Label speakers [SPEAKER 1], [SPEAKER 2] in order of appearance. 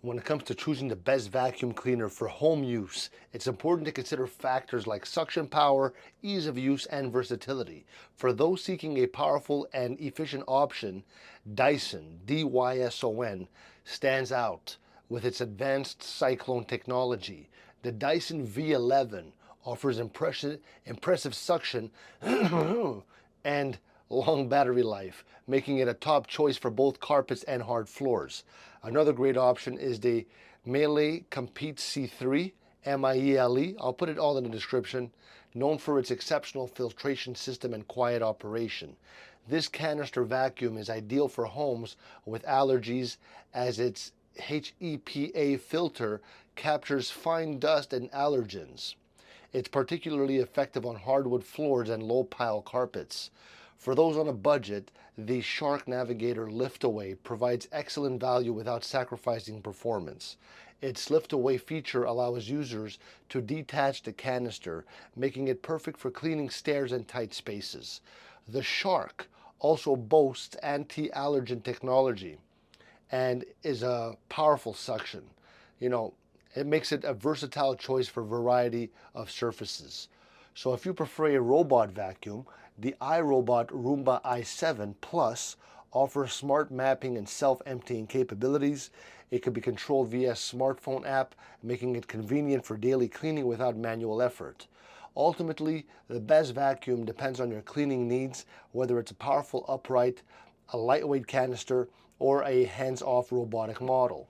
[SPEAKER 1] When it comes to choosing the best vacuum cleaner for home use, it's important to consider factors like suction power, ease of use, and versatility. For those seeking a powerful and efficient option, Dyson, Dyson, stands out with its advanced cyclone technology. The Dyson V11 offers impressive suction and long battery life, making it a top choice for both carpets and hard floors. Another great option is the Miele Complete C3, Miele. I'll put it all in the description. Known for its exceptional filtration system and quiet operation. This canister vacuum is ideal for homes with allergies as its HEPA filter captures fine dust and allergens. It's particularly effective on hardwood floors and low pile carpets. For those on a budget, the Shark Navigator Lift-Away provides excellent value without sacrificing performance. Its lift-away feature allows users to detach the canister, making it perfect for cleaning stairs and tight spaces. The Shark also boasts anti-allergen technology and is a powerful suction. You know, it makes it a versatile choice for a variety of surfaces. So if you prefer a robot vacuum, the iRobot Roomba i7 Plus offers smart mapping and self-emptying capabilities. It can be controlled via a smartphone app, making it convenient for daily cleaning without manual effort. Ultimately, the best vacuum depends on your cleaning needs, whether it's a powerful upright, a lightweight canister, or a hands-off robotic model.